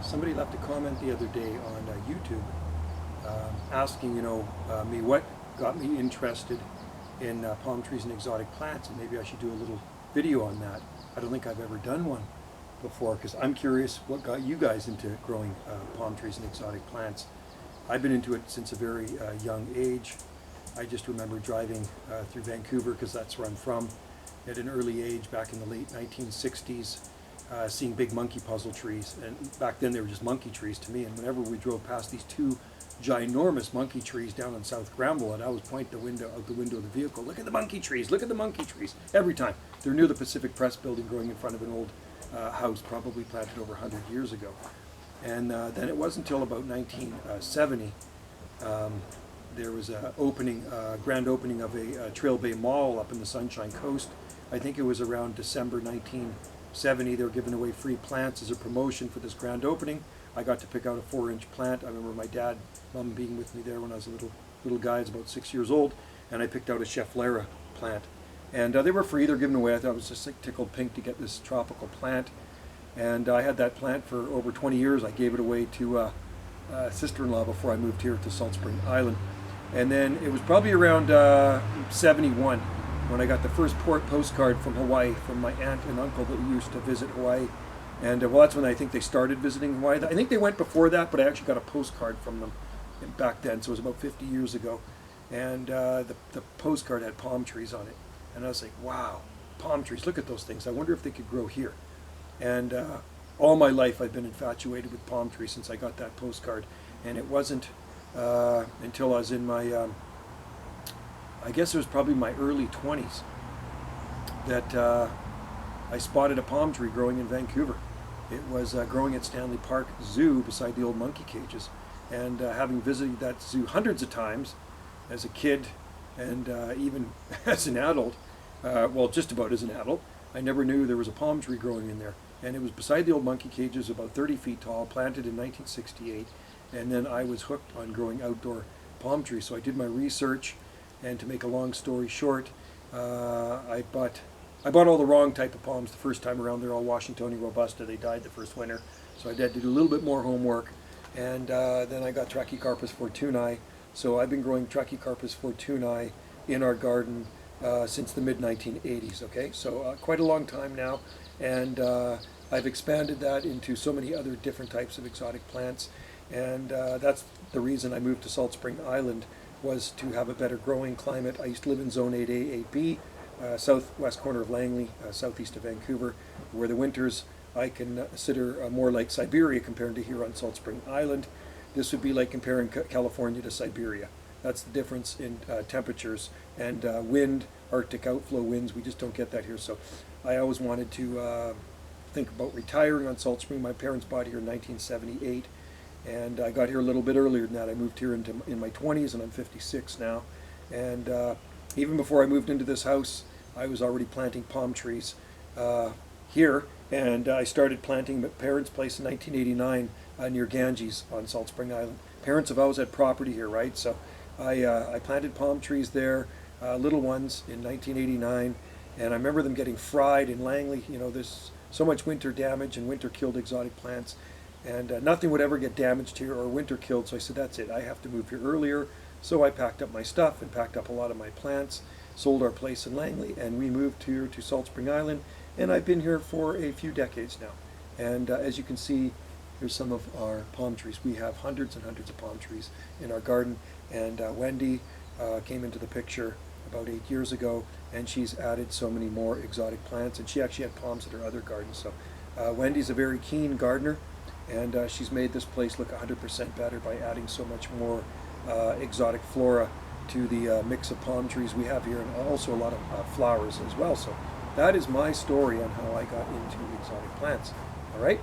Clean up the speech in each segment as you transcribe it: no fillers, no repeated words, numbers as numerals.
Somebody left a comment the other day on YouTube asking, me what got me interested in palm trees and exotic plants, and maybe I should do a little video on that. I don't think I've ever done one before because I'm curious what got you guys into growing palm trees and exotic plants. I've been into it since a very young age. I just remember driving through Vancouver because that's where I'm from at an early age back in the late 1960s. Seeing big monkey puzzle trees, and back then they were just monkey trees to me, and whenever we drove past these two ginormous monkey trees down on South Granville, and I would point out the window of the vehicle, look at the monkey trees, look at the monkey trees, every time. They're near the Pacific Press building growing in front of an old house, probably planted over 100 years ago. And then it wasn't until about 1970 there was a grand opening of a Trail Bay Mall up in the Sunshine Coast. I think it was around December 1970. They were giving away free plants as a promotion for this grand opening. I got to pick out a 4-inch plant. I remember my dad, mom being with me there when I was a little guy, I was about 6 years old, and I picked out a Schefflera plant. And they were free, they were given away. I thought I was just like tickled pink to get this tropical plant. And I had that plant for over 20 years. I gave it away to a sister-in-law before I moved here to Salt Spring Island. And then it was probably around 71 when I got the first postcard from Hawaii from my aunt and uncle that used to visit Hawaii. And well, that's when I think they started visiting Hawaii. I think they went before that, but I actually got a postcard from them back then, so it was about 50 years ago. And the postcard had palm trees on it. And I was like, wow, palm trees, look at those things. I wonder if they could grow here. And all my life I've been infatuated with palm trees since I got that postcard. And it wasn't until I was in my, I guess it was probably my early 20s, that I spotted a palm tree growing in Vancouver. It was growing at Stanley Park Zoo beside the old monkey cages. And having visited that zoo hundreds of times as a kid and even as an adult, well, just about as an adult, I never knew there was a palm tree growing in there. And it was beside the old monkey cages, about 30 feet tall, planted in 1968. And then I was hooked on growing outdoor palm trees. So I did my research, and to make a long story short, I bought all the wrong type of palms the first time around. They're all Washingtonia robusta. They died the first winter. So I had to do a little bit more homework. And then I got Trachycarpus fortunei. So I've been growing Trachycarpus fortunei in our garden since the mid-1980s, okay? So quite a long time now. And I've expanded that into so many other different types of exotic plants. And that's the reason I moved to Salt Spring Island, was to have a better growing climate. I used to live in Zone 8A, 8B, southwest corner of Langley, southeast of Vancouver, where the winters I can consider more like Siberia compared to here on Salt Spring Island. This would be like comparing California to Siberia. That's the difference in temperatures and wind, Arctic outflow winds. We just don't get that here. So I always wanted to think about retiring on Salt Spring. My parents bought here in 1978. And I got here a little bit earlier than that. I moved here in my 20s, and I'm 56 now. And even before I moved into this house, I was already planting palm trees here. And I started planting at parents' place in 1989 near Ganges on Salt Spring Island. Parents have always had property here, right? So I planted palm trees there, little ones, in 1989. And I remember them getting fried in Langley. You know, there's so much winter damage, and winter killed exotic plants. And nothing would ever get damaged here or winter killed, so I said, that's it, I have to move here earlier. So I packed up my stuff and packed up a lot of my plants, sold our place in Langley, and we moved here to Salt Spring Island, and I've been here for a few decades now. And as you can see, here's some of our palm trees. We have hundreds and hundreds of palm trees in our garden, and Wendy came into the picture about 8 years ago, and she's added so many more exotic plants, and she actually had palms at her other garden. So Wendy's a very keen gardener. And she's made this place look 100% better by adding so much more exotic flora to the mix of palm trees we have here, and also a lot of flowers as well. So that is my story on how I got into exotic plants. All right?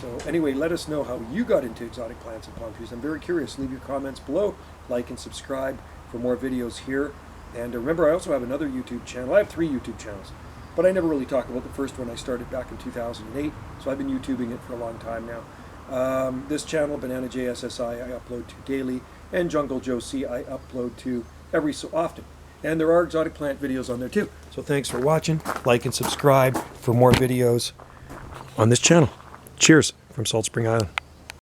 So anyway, let us know how you got into exotic plants and palm trees. I'm very curious. Leave your comments below, like and subscribe for more videos here. And remember, I also have another YouTube channel. I have 3 YouTube channels, but I never really talk about the first one. I started back in 2008, so I've been YouTubing it for a long time now. This channel, Banana JSSI, I upload to daily, and Jungle Joe C I upload to every so often. And there are exotic plant videos on there too. So thanks for watching. Like and subscribe for more videos on this channel. Cheers from Salt Spring Island.